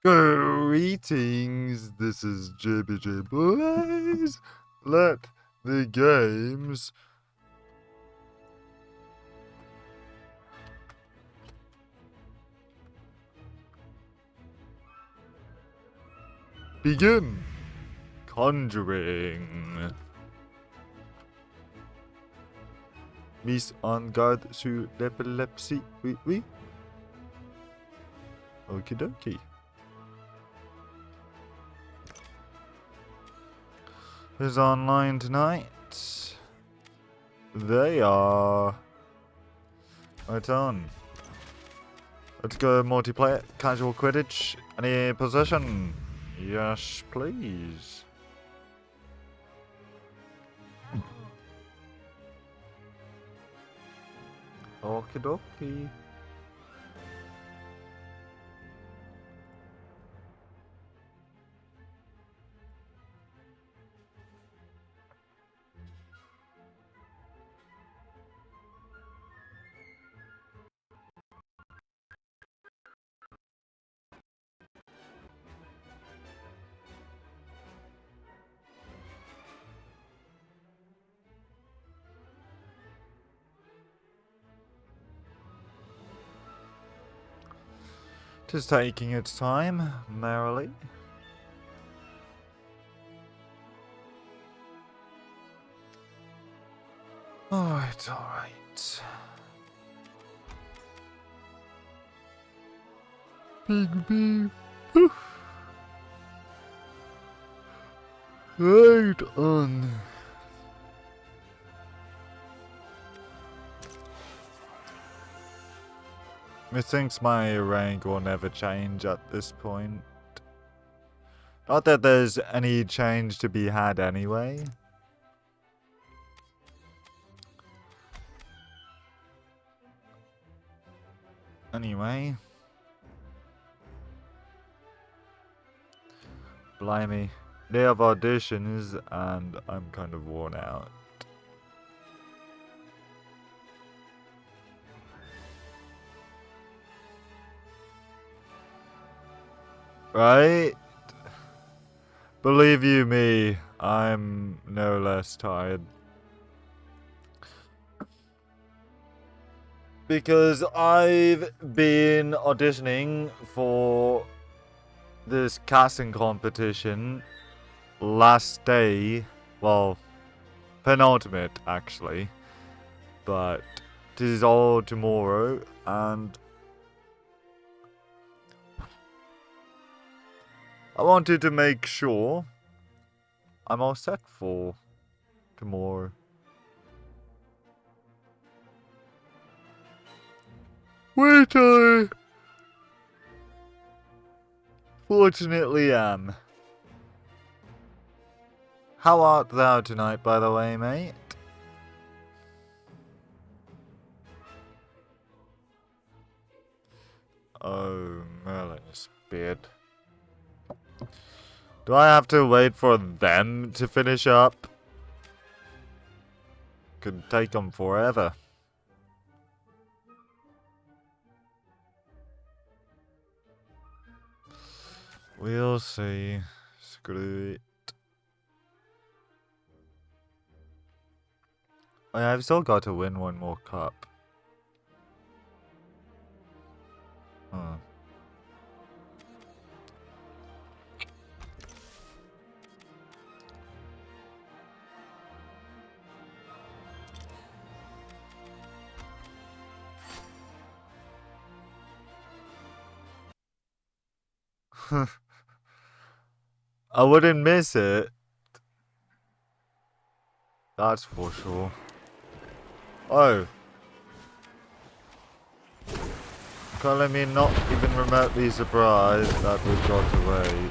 Greetings, this is JBJ Boys. Let the games begin. Conjuring. Mise en garde sur l'épilepsie. Oui, oui. Okie dokie. Who's online tonight? They are. Right on. Let's go multiplayer, casual Quidditch. Any position? Yes, please. Okie dokie. Just taking its time, merrily. Alright, alright. Big beep. Right on. Methinks my rank will never change at this point. Not that there's any change to be had anyway. Anyway. Blimey. They have auditions and I'm kind of worn out. Right? Believe you me, I'm no less tired. Because I've been auditioning for this casting competition last day. Well, penultimate actually. But this is all tomorrow and I wanted to make sure I'm all set for tomorrow. Which I fortunately am. How art thou tonight, by the way, mate? Oh, Merlin's beard. Do I have to wait for them to finish up? Could take them forever. We'll see. Screw it. Oh, yeah, I've still got to win one more cup. Huh. I wouldn't miss it. That's for sure. Oh. Calling me not even remotely surprised that we've got to wait.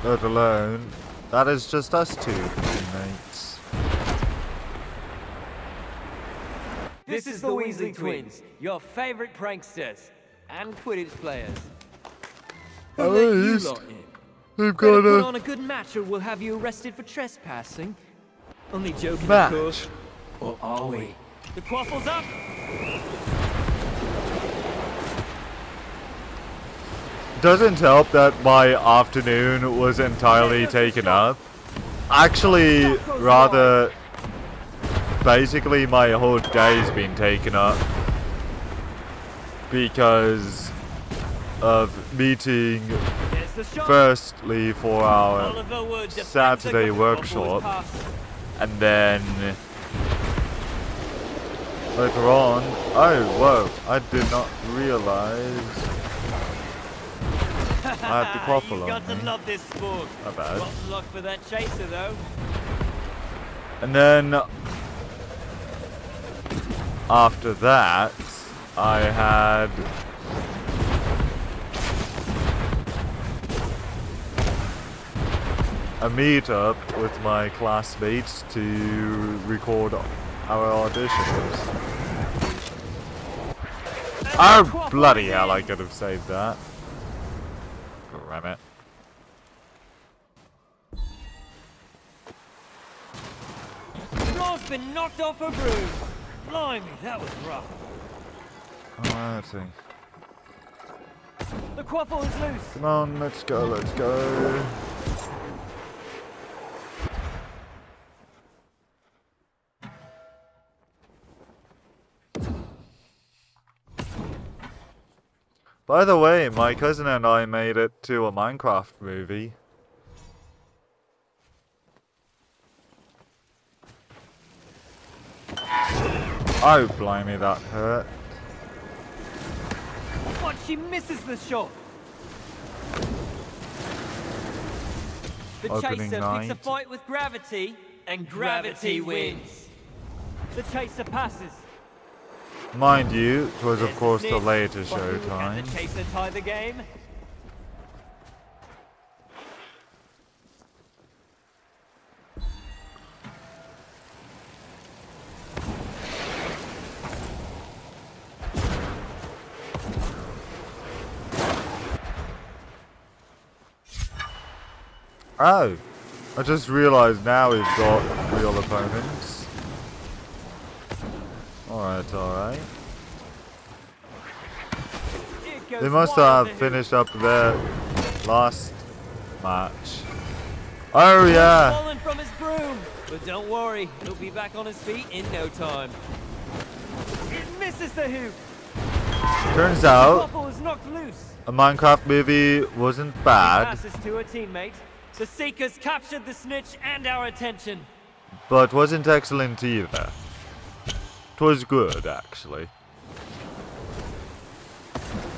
Let alone, that is just us two teammates. This is the Weasley Twins, your favorite pranksters and Quidditch players. At least we've got put on a good match or we'll have you arrested for trespassing. Only joking, match. Of course. Or are we? The quaffle's up! doesn't help that my afternoon was entirely taken up. Actually, rather, basically my whole day's been taken up because of meeting firstly for our Saturday workshop, and then later on, oh whoa, I did not realize I have the quaffle on got to me. love this sport. Not bad. Lots of luck for that chaser though. And then after that, I had a meetup with my classmates to record our auditions. Oh bloody hell, I could have saved that. Damn it. Floor's been knocked off a broom. Blimey, that was rough. Alright, see. The quaffle is loose. Come on, let's go, let's go. By the way, my cousin and I made it to a Minecraft movie. Oh, blimey, that hurt. But she misses the shot. The Opening chaser night. picks a fight with gravity, and gravity wins. The chaser passes. Mind you, it was of There's course the snitch. later But show can time. the chaser tie the game? Oh, I just realised now we've got real opponents. Alright, alright. It goes They must wide have of the finished up their last match. Oh hoop. yeah! Fallen from his broom. But don't worry, he'll be back on his feet in no time. It misses the hoop. Turns The out, quaffle is knocked loose. a Minecraft movie wasn't bad, Passes to a teammate. The Seekers captured the snitch and our attention. but wasn't excellent either. It was good, actually.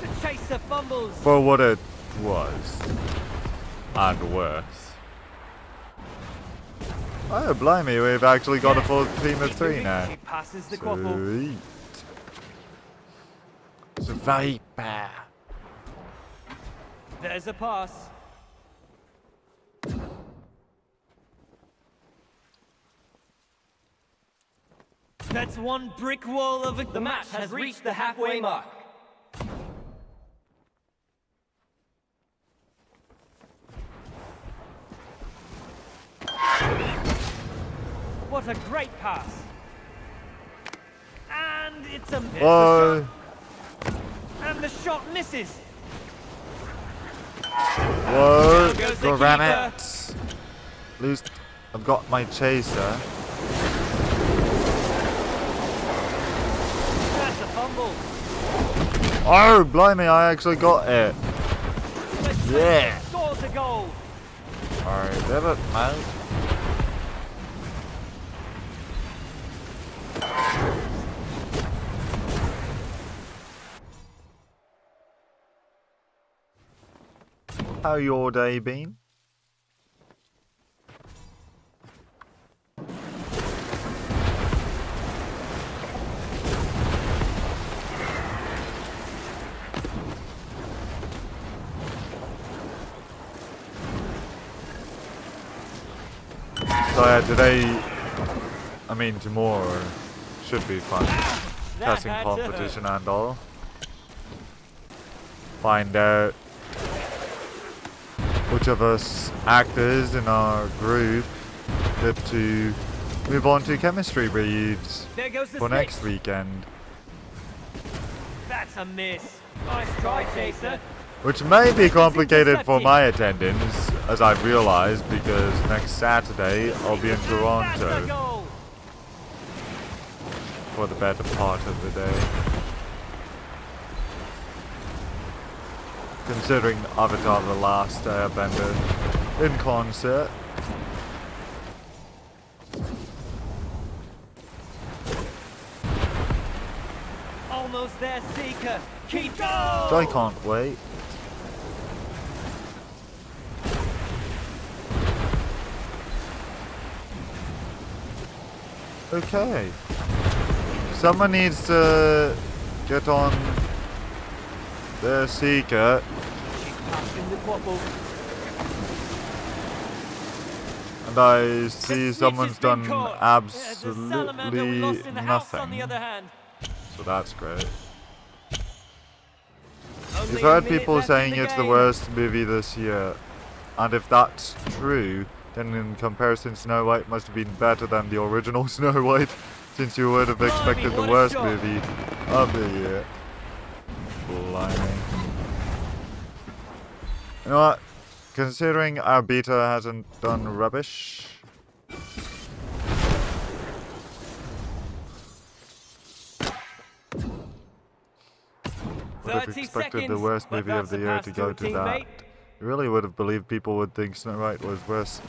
The chaser fumbles. For what it was. And worth. Oh, blimey, we've actually got a full team of 3 now. He passes the quaffle. Sweet. Viper. There's a pass. That's one brick wall of a... The match has reached the halfway mark. What a great pass. And it's a miss. Whoa. And the shot misses. Whoa. Down goes the Damn keeper. it. Lose. I've got my chaser. That's a fumble. Oh, blimey, I actually got it. The chaser Yeah. scores a goal. Alright, damn it, man. How your day been? So yeah, today, I mean tomorrow, should be fun. Testing had to hurt. competition and all. Find out which of us actors in our group get to move on to chemistry reads There goes the for snitch. next weekend. That's a miss. Nice try, Chaser. Which may be complicated for my attendance, as I've realized, because next Saturday I'll be in Toronto for the better part of the day. Considering Avatar: The Last Airbender in concert. Almost there, Seeker. Keep going. I can't wait. Okay. Someone needs to get on their Seeker. And I see someone's done absolutely nothing. So that's great. You've heard people saying it's the worst movie this year. And if that's true, then in comparison Snow White must have been better than the original Snow White, since you would have expected the worst movie of the year. Blimey. You know what? Considering our beta hasn't done rubbish, would have expected the worst movie of the year to go to that. You really would have believed people would think Snow White was worse.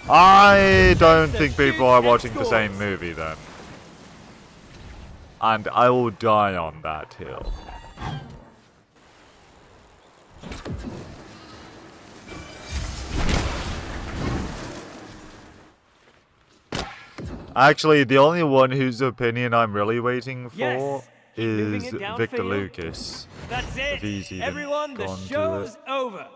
I don't think people are watching the same movie then. And I will die on that hill. Actually, the only one whose opinion I'm really waiting for is Victor Lucas. That's it. Everyone, the show's over.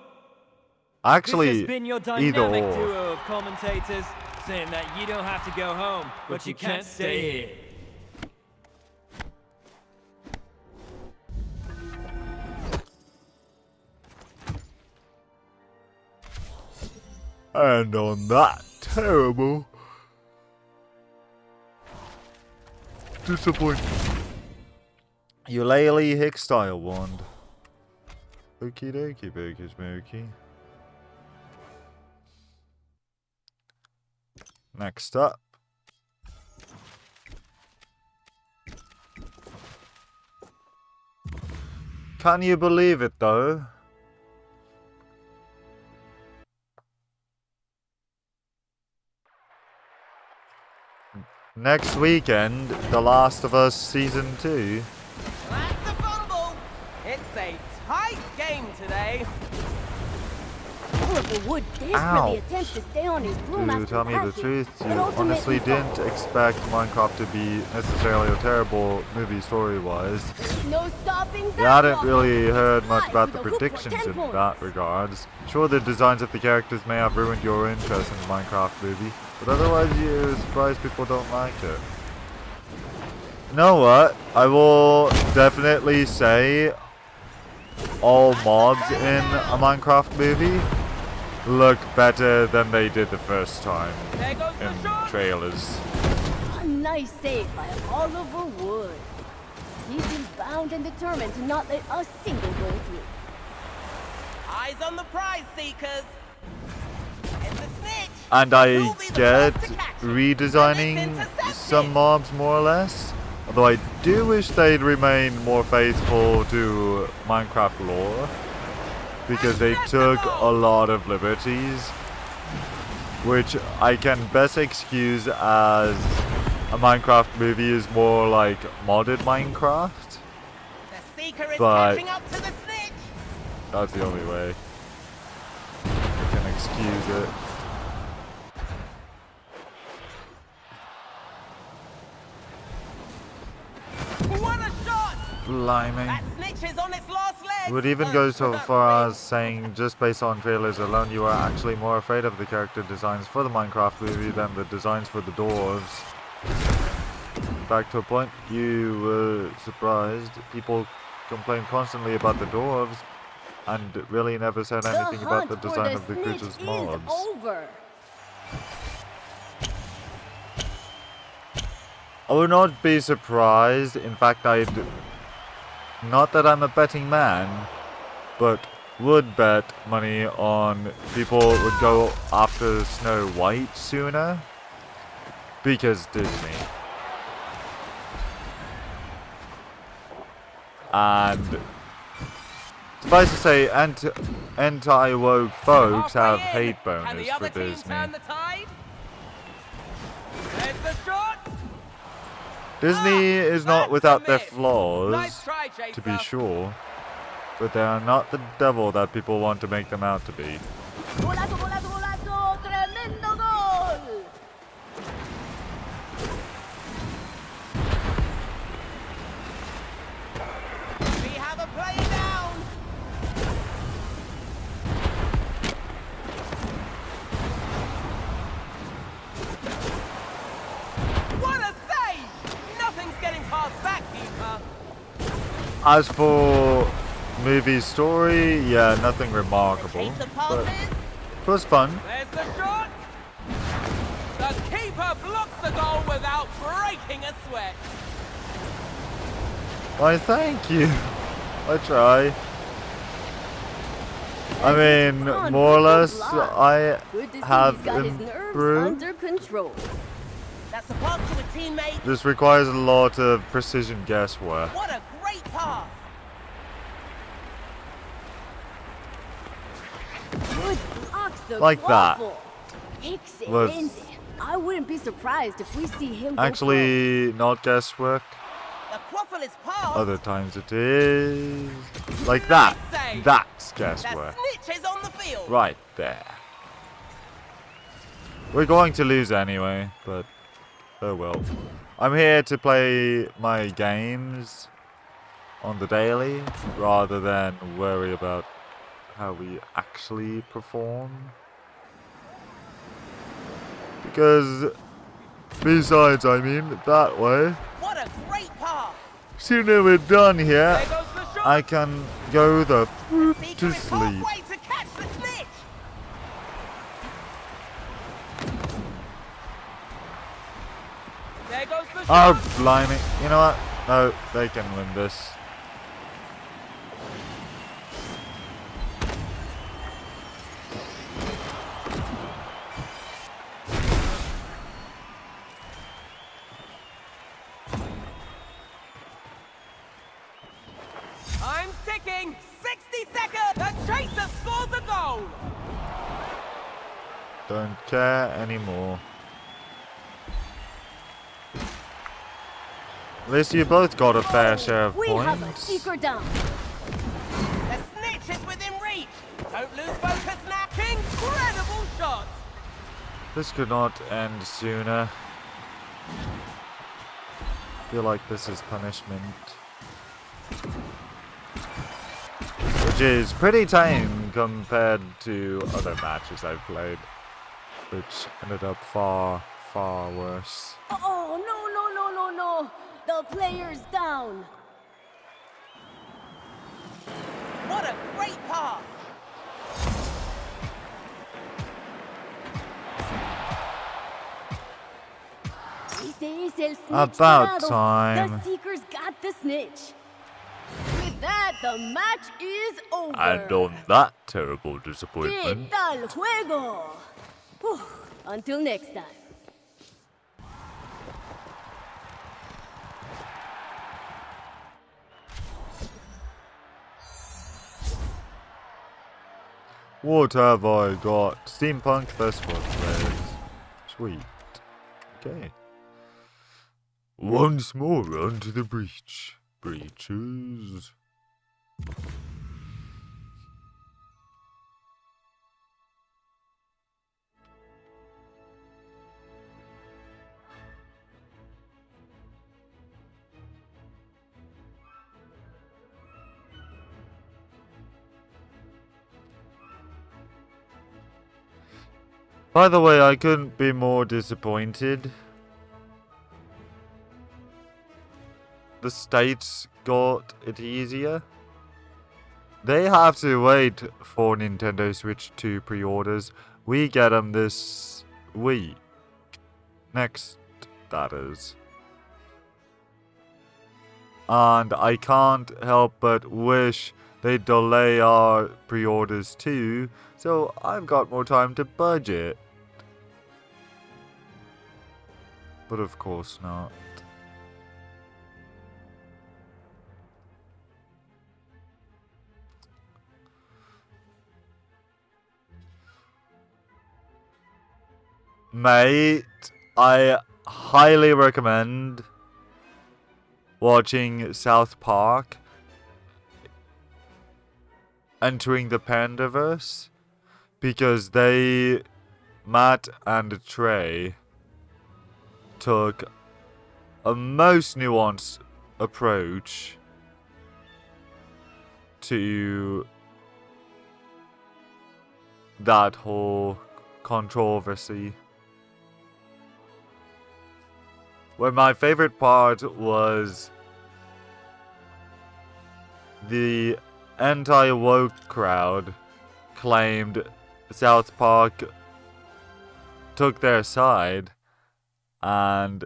Actually, this has been your dynamic duo of commentators saying that you don't have to go home, but you can't stay here. And on that terrible disappointing Eulalie Hicks style wand. Okie dokie, bookie smokey. Next up. Can you believe it though? Next weekend, The Last of Us Season 2. That's a fumble! It's a tight game today. Horrible Wood desperately attempts to stay on his broom To after tell me the laughing, truth, you but ultimately honestly didn't falls. expect Minecraft to be necessarily a terrible movie story-wise. No stopping You hadn't that really one. heard much Flies about to the the hoop for predictions 10 in points. that regards. Sure, the designs of the characters may have ruined your interest in the Minecraft movie, but otherwise you're surprised people don't like it. You know what? I will definitely say all mobs in a Minecraft movie look better than they did the first time in trailers. A nice save by Oliver Wood. He seems bound and determined to not let a single go through. Eyes on the prize, Seekers. And the snitch. And I will be the get first to catch it. redesigning And it's intercepted. some mobs more or less. Although I do wish they'd remain more faithful to Minecraft lore, because they took a lot of liberties, which I can best excuse as a Minecraft movie is more like modded Minecraft. The Seeker is But- catching up to the snitch. That's the only way I can excuse it. What a shot! Blimey. That snitch is on its last leg. Would even go so far as saying just based on trailers alone you are actually more afraid of the character designs for the Minecraft movie than the designs for the dwarves. Back to a point, you were surprised. People complain constantly about the dwarves and really never said anything about the design of the creatures' mobs. Over. I would not be surprised. In fact, not that I'm a betting man, but would bet money on people would go after Snow White sooner. Because Disney. And suffice to say, anti-woke folks have hate bonus for Disney. Disney is not without their flaws, to be sure, but they are not the devil that people want to make them out to be. Golazo, golazo, golazo! Tremendo gol! We have a player down. What a save! Nothing's getting past that keeper. As for movie story, yeah, nothing remarkable, Chase of but passes. it was fun. There's the shot. The keeper blocks the goal without breaking a sweat. Why, thank you. I try. I mean, On more or with the less, block. I Good to see have he's got his nerves improved. under control. That's a pass to a teammate. This requires a lot of precision guesswork. What a great pass. Good blocks the Like that. Gobble. Excelente. Was- I wouldn't be surprised if we see him go Actually, not guesswork. The quaffle is passed. Other times it is. Like that. That's guesswork. The snitch is on the field. Right there. We're going to lose anyway, but oh well. I'm here to play my games on the daily rather than worry about how we actually perform. Because besides, I mean, that way, What a great pass. sooner we're done here, There goes the shot. I can go the fruit Seeker to is sleep. halfway to catch the snitch. There goes the shot. Oh, blimey. You know what? No, they can win this. Time's ticking. 60 seconds. The chaser scores a goal. Don't care anymore. At least you both got a fair share of We have a points. seeker down. The snitch is within reach. Don't lose focus now. Incredible shot. This could not end sooner. Feel like this is punishment. Which is pretty tame compared to other matches I've played. Which ended up far, far worse. Oh, no. The player's down. What a great pass. Ese es el snitch About dorado. time. The seeker's got the snitch. With that, the match is over. And on that terrible ¿Qué disappointment, tal juego? Whew. Until next time. what have I got? Steampunk Festival players. Sweet. Okay. Once more onto the breach. Breaches. By the way, I couldn't be more disappointed. The states got it easier. They have to wait for Nintendo Switch 2 pre-orders. We get them this week. Next, that is. And I can't help but wish they delay our pre-orders too, so I've got more time to budget. But of course not. Mate, I highly recommend watching South Park entering the Pandaverse, because Matt and Trey, took a most nuanced approach to that whole controversy. Where my favorite part was the anti-woke crowd claimed South Park took their side, and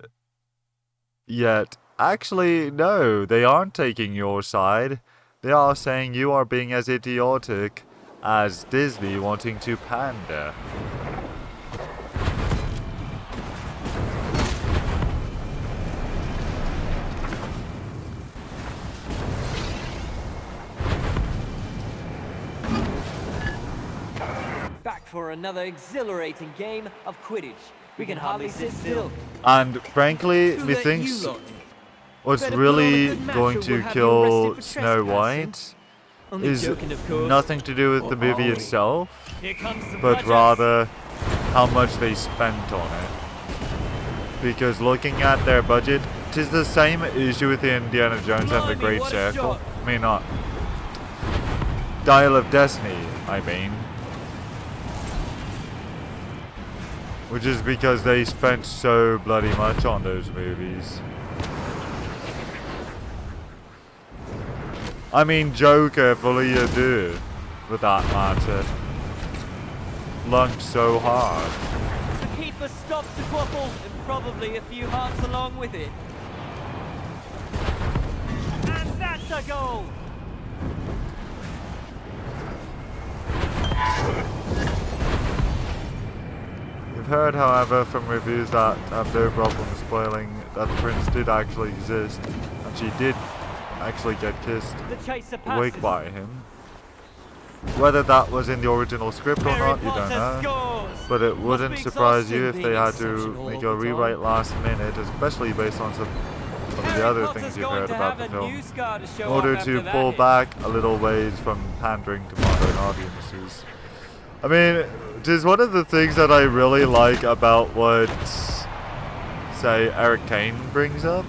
yet actually no, they aren't taking your side. They are saying you are being as idiotic as Disney wanting to pander. Back for another exhilarating game of Quidditch. We can hardly sit still. And frankly, Who let methinks you lot? what's Better put on a really good match going or to we'll have you kill arrested for Snow trespassing. White Only is joking, of course. nothing to do with the movie itself, Here comes the but budgets. rather how much they spent on it. Because looking at their budget, it is the same issue with the Indiana Jones and the Blimey, Great what a Circle. shot. I mean, not Dial of Destiny, I mean. Which is because they spent so bloody much on those movies. I mean, Joker, fully ado, for that matter. Lunked so hard. The keeper stops the quaffle, and probably a few hearts along with it. And that's a goal! We've heard, however, from reviews that have no problem spoiling that the prince did actually exist, and she did actually get kissed The chaser awake passes. by him. Whether that was in the original script or Harry not, you Potter don't know. scores! But it wouldn't be surprise you if exhausting they being had to exceptional make all a the time. rewrite last minute, especially based on some of the Harry other Potter's things you've going heard to about have the a film. new scar to show In order off after to that pull hit. back a little ways from pandering to modern audiences. I mean, it is one of the things that I really like about what, say, Eric Kane brings up,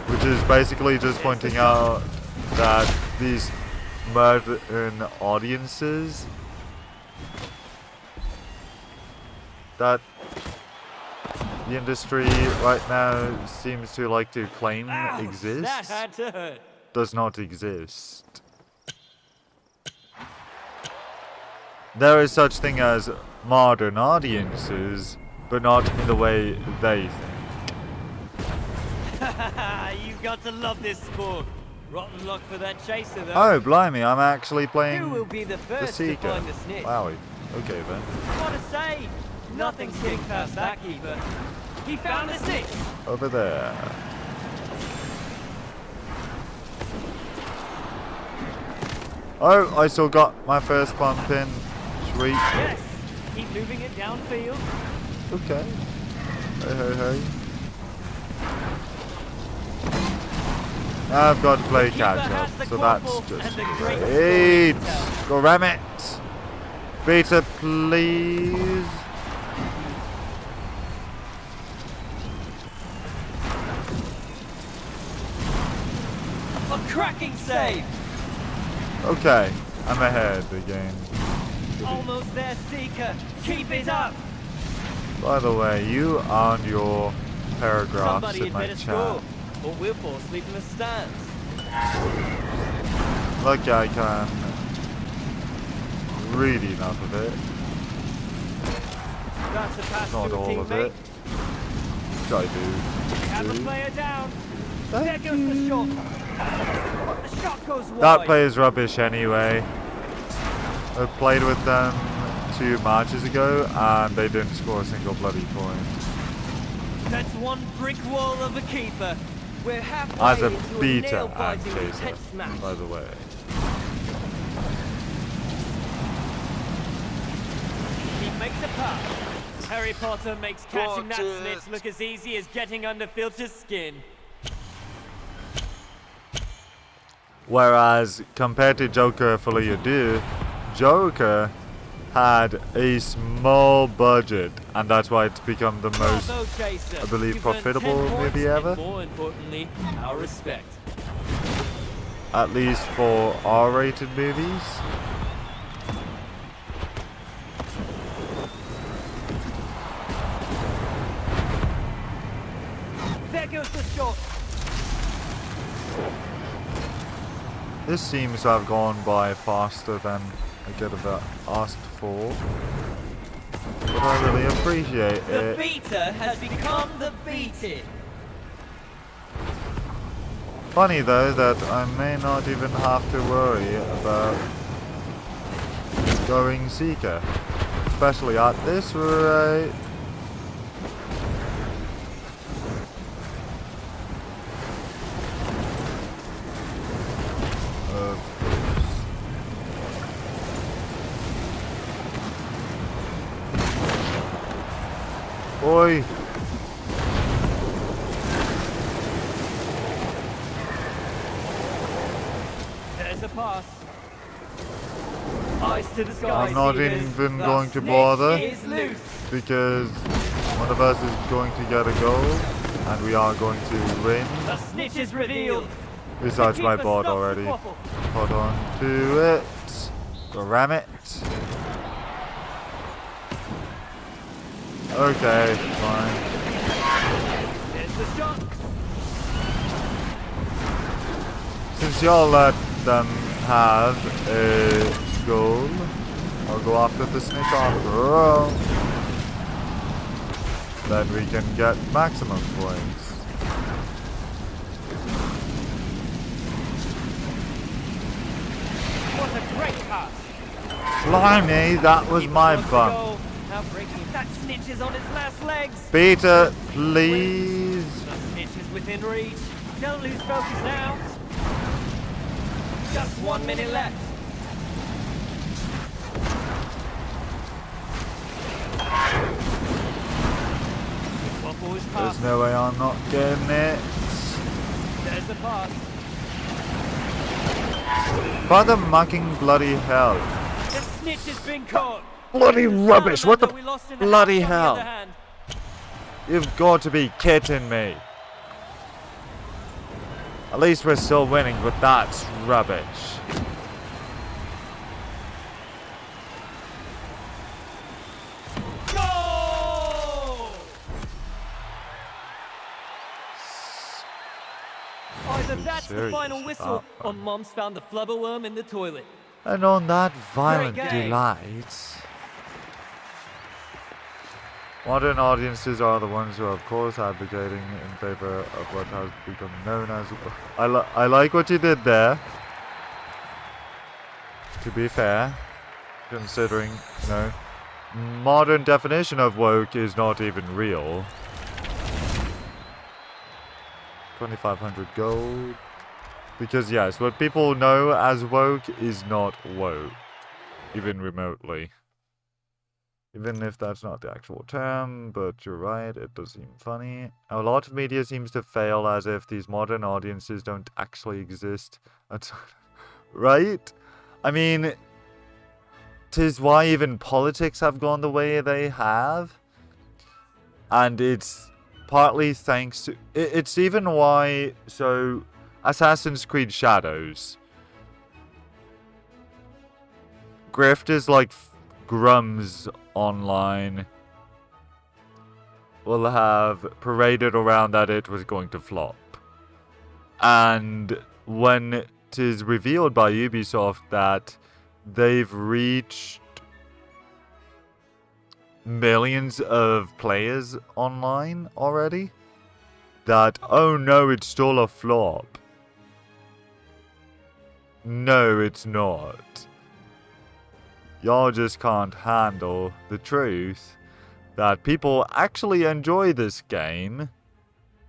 which is basically just pointing out that these modern audiences that the industry right now seems to like to claim Ouch, that exists had to hurt. does not exist. There is such thing as modern audiences, but not in the way they think. You've got to love this sport. Rotten luck for that chaser, though. Oh, blimey, I'm actually Who playing will be the the first to Seeker. find the snitch? Wowie. Okay then. What a save! Nothing's getting past that keeper. He found the snitch! Over there. Oh, I still got my first pump in. Sweet. Yes! Keep moving it downfield. Okay. Hey, hey, hey. I've got to play keeper catch has up, the so that's quaffle just and the great great. score Go ram it. Beta, please. A cracking save! Okay, I'm ahead again. Almost there, Seeker. Keep it up! By the way, you earned your paragraphs Somebody in had my better chat. score, or we'll fall asleep in the stands. Lucky I can read enough of it. That's a pass Not to a all of teammate. it. Which I Have a do. player down. Thank There goes the shot. The shot goes wide. That play is rubbish anyway. I played with them 2 matches ago and they didn't score a single bloody point. That's one brick wall of a keeper. We're halfway As a into beta and nail-biting chaser, intense smash. by the way. He makes a pass. Harry Potter makes catching that snitch look as easy as getting under Filch's skin. Whereas, compared to Joker Fully Ado, Joker had a small budget, and that's why it's become the most, Bravo, Chaser. I believe, You've earned profitable 10 points movie and, ever. more importantly, our respect. At least for R-rated movies. There goes the shot. This seems to have gone by faster than I could have asked for. But I really appreciate The it. beater has become the beaten. Funny though that I may not even have to worry about going Seeker. Especially at this rate. Of course. Oi! There's a pass. Eyes to the sky. I'm not Seekers. even The going to snitch bother. is loose. Because one of us is going to get a goal and we are going to win. The snitch is revealed. Besides my Keeper bot stops the already. quaffle. Hold on to it. Ram it. Okay, fine. There's the shot. Since y'all let them have a goal, I'll go after the snitch after all. Then we can get maximum points. What a great pass. Blimey, that was my Wants to bump. go. Now breaking. That snitch is on its last legs. Peter, please. The snitch is within reach. Don't lose focus now. Just 1 minute left. Waffle is There's passed. no way I'm not getting it. There's the pass. By the mucking bloody hell. The snitch has been caught. Bloody It's a rubbish, what the salamander we lost in the bloody house on the hell? other hand. You've got to be kidding me. At least we're still winning, but that's rubbish. Goal! Either that's the serious? final whistle, or Mom's found the flubberworm in the toilet. And on that violent Great game. delight, modern audiences are the ones who are, of course, advocating in favor of what has become known as... I like what you did there. To be fair, considering, you know, modern definition of woke is not even real. 2,500 gold. Because yes, what people know as woke is not woke. Even remotely. Even if that's not the actual term, but you're right, it does seem funny. A lot of media seems to fail as if these modern audiences don't actually exist. Right? I mean, 'tis why even politics have gone the way they have. And it's partly thanks to... It's even why... So, Assassin's Creed Shadows. Grifters like Grums online will have paraded around that it was going to flop. And when it is revealed by Ubisoft that they've reached millions of players online already, that, oh no, it's still a flop. No, it's not. Y'all just can't handle the truth that people actually enjoy this game.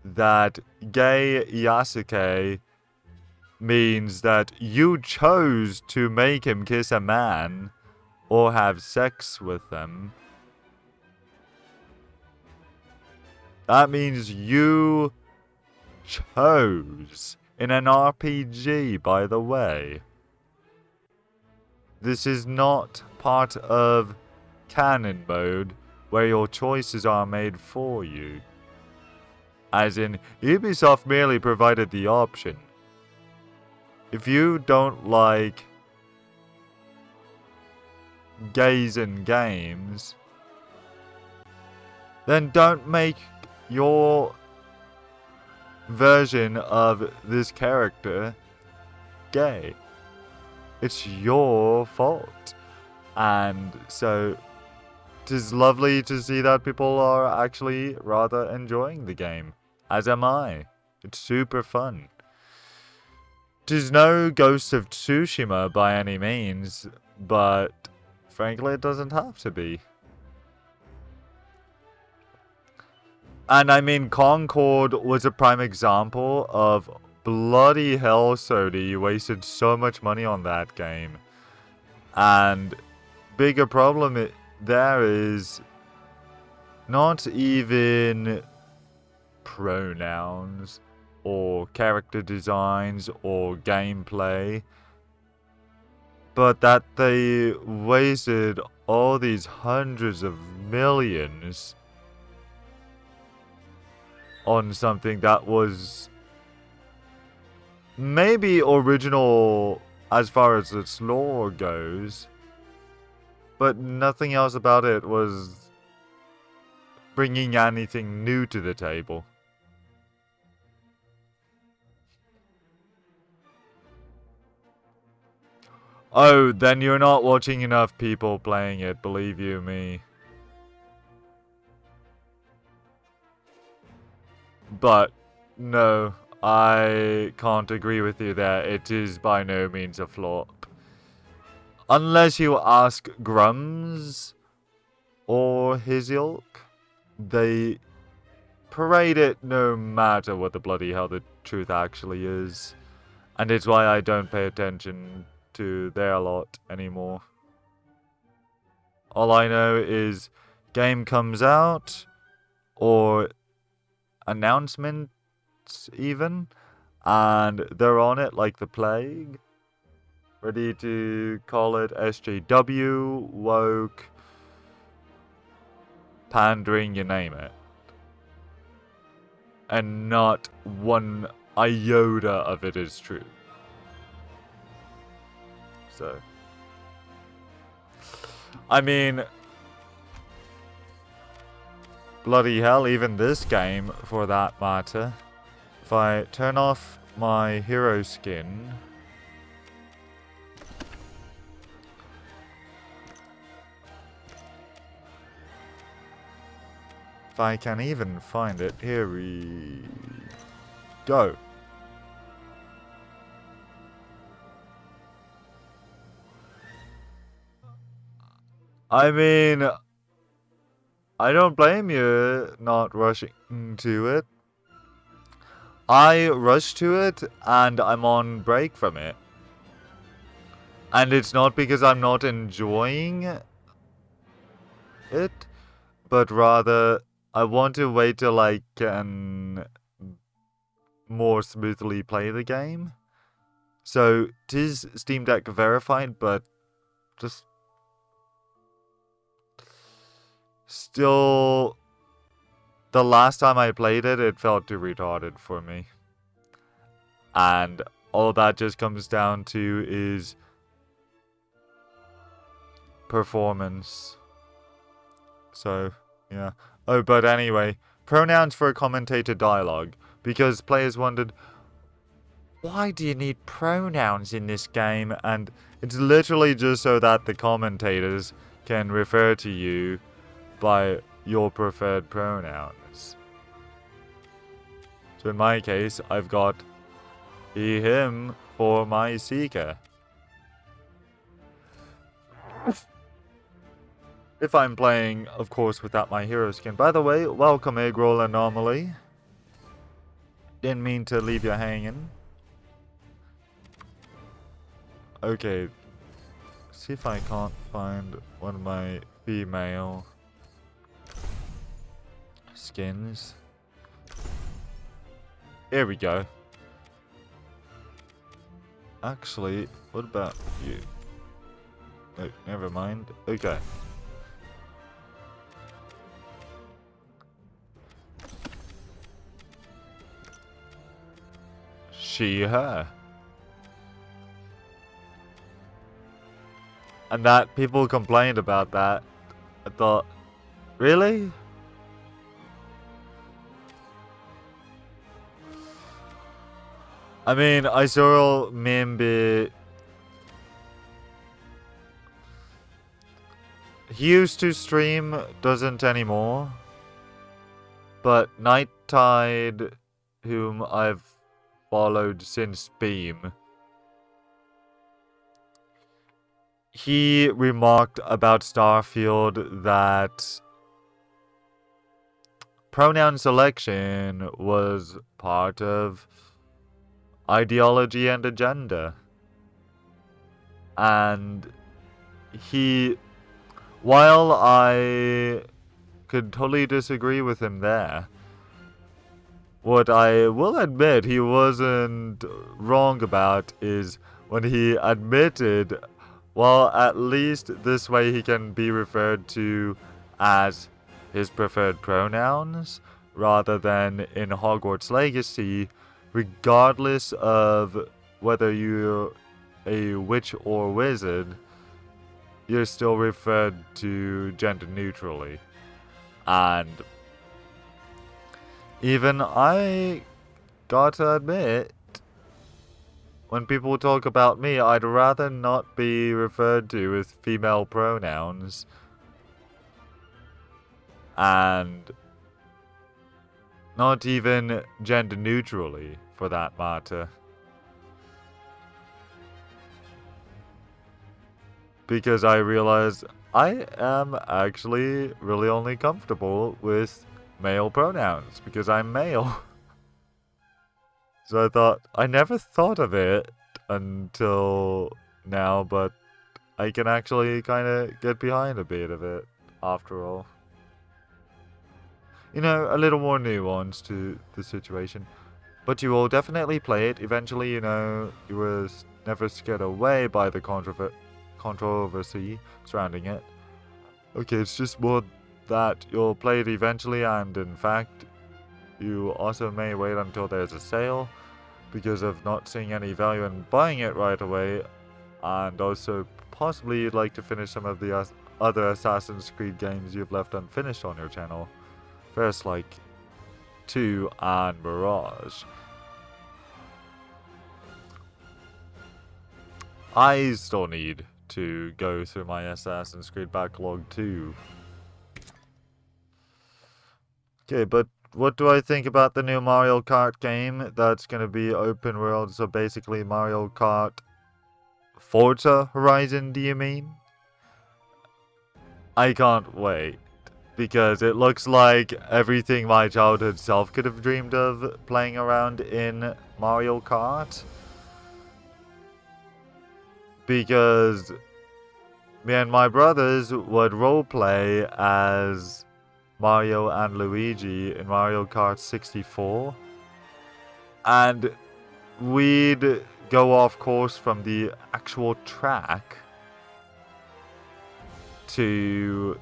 That gay Yasuke means that you chose to make him kiss a man or have sex with them. That means you chose in an RPG, by the way. This is not part of canon mode where your choices are made for you. As in, Ubisoft merely provided the option. If you don't like gays in games, then don't make your version of this character gay. It's your fault. And so, it is lovely to see that people are actually rather enjoying the game. As am I. It's super fun. Tis no Ghost of Tsushima by any means, but frankly it doesn't have to be. And I mean, Concord was a prime example of bloody hell, Sony. You wasted so much money on that game. And bigger problem there is not even pronouns or character designs or gameplay, but that they wasted all these hundreds of millions on something that was maybe original as far as its lore goes, but nothing else about it was bringing anything new to the table. Oh, then you're not watching enough people playing it, believe you me. But, no, I can't agree with you there. It is by no means a flop. Unless you ask Grums or his ilk, they parade it no matter what the bloody hell the truth actually is. And it's why I don't pay attention to their lot anymore. All I know is game comes out, or announcements even, and they're on it like the plague, ready to call it SJW, woke, pandering, you name it. And not one iota of it is true. So, I mean, bloody hell, even this game, for that matter. If I turn off my hero skin, if I can even find it, here we go. I mean, I don't blame you not rushing to it. I rushed to it, and I'm on break from it. And it's not because I'm not enjoying it, but rather I want to wait till I can more smoothly play the game. So, it is Steam Deck verified, but just still, the last time I played it, it felt too retarded for me. And all that just comes down to is performance. So, yeah. Oh, but anyway, pronouns for commentator dialogue. Because players wondered, why do you need pronouns in this game? And it's literally just so that the commentators can refer to you by your preferred pronouns. So in my case, I've got he, him for my seeker. If I'm playing, of course, without my hero skin. By the way, welcome Egg Roll Anomaly. Didn't mean to leave you hanging. Okay. See if I can't find one of my female skins. Here we go. Actually, what about you? Oh, never mind. Okay. She, her. And that people complained about that. I thought, really? I mean, I saw Mimbi. He used to stream, doesn't anymore. But Night Tide, whom I've followed since Beam, he remarked about Starfield that pronoun selection was part of ideology and agenda. And he, while I could totally disagree with him there, what I will admit he wasn't wrong about is when he admitted, well, at least this way he can be referred to as his preferred pronouns, rather than in Hogwarts Legacy, regardless of whether you're a witch or wizard, you're still referred to gender neutrally. And even I gotta admit, when people talk about me, I'd rather not be referred to with female pronouns. And not even gender neutrally, for that matter. Because I realized I am actually really only comfortable with male pronouns, because I'm male. So I thought, I never thought of it until now, but I can actually kind of get behind a bit of it, after all. You know, a little more nuance to the situation. But you will definitely play it. Eventually, you know, you were never scared away by the controversy surrounding it. Okay, it's just more that you'll play it eventually, and in fact, you also may wait until there's a sale, because of not seeing any value in buying it right away, and also possibly you'd like to finish some of the other Assassin's Creed games you've left unfinished on your channel. First, like 2 and Mirage. I still need to go through my Assassin's Creed backlog too. Okay, but what do I think about the new Mario Kart game that's going to be open world? So basically Mario Kart Forza Horizon, do you mean? I can't wait, because it looks like everything my childhood self could have dreamed of playing around in Mario Kart. Because me and my brothers would roleplay as Mario and Luigi in Mario Kart 64. And we'd go off course from the actual track to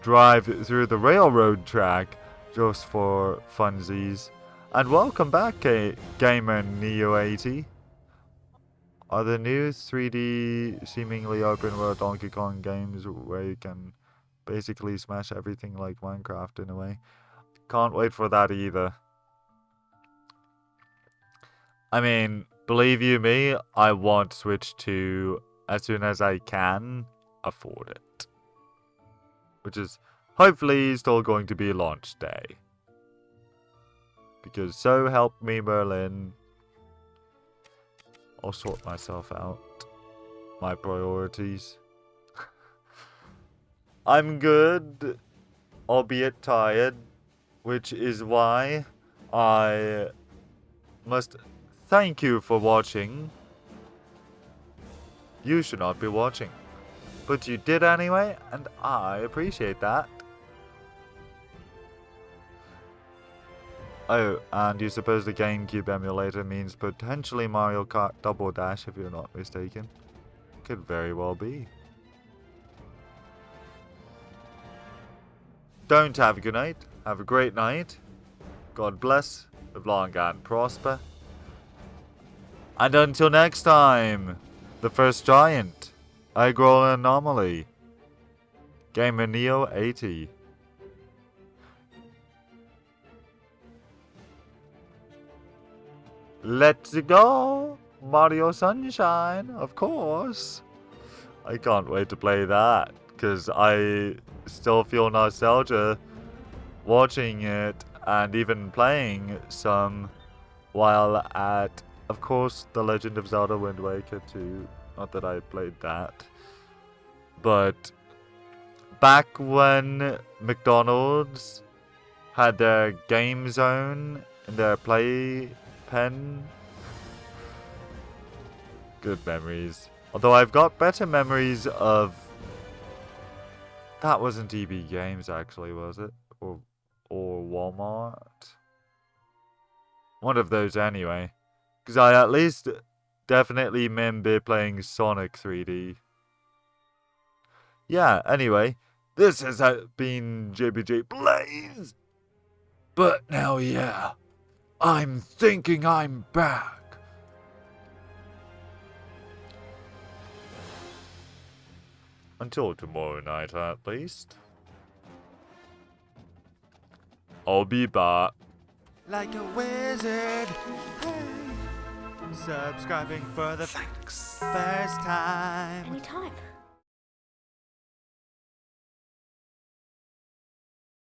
drive through the railroad track just for funsies. And welcome back, Gamer Neo80. Are the new 3D seemingly open world Donkey Kong games where you can basically smash everything like Minecraft in a way? Can't wait for that either. I mean, believe you me, I want Switch 2 as soon as I can afford it. Which is hopefully still going to be launch day. Because so help me Merlin, I'll sort myself out. My priorities. I'm good, albeit tired, which is why I must thank you for watching. You should not be watching, but you did anyway, and I appreciate that. Oh, and you suppose the GameCube emulator means potentially Mario Kart Double Dash, if you're not mistaken. Could very well be. Don't have a good night. Have a great night. God bless, live long and prosper. And until next time, the first giant, Eggroll Anomaly, Gamer Neo 80. Let's go! Mario Sunshine, of course. I can't wait to play that, because I still feel nostalgia watching it and even playing some while at, of course, The Legend of Zelda Wind Waker 2. Not that I played that. But back when McDonald's had their game zone in their play pen. Good memories. Although I've got better memories of... That wasn't EB Games actually, was it? Or Walmart? One of those anyway. Because I at least definitely remember playing Sonic 3D. Yeah, anyway. This has been JBJ Blaze. But now, yeah. I'm thinking I'm back. Until tomorrow night, at least. I'll be back. Like a wizard. Hey. Subscribing for the first time. Anytime.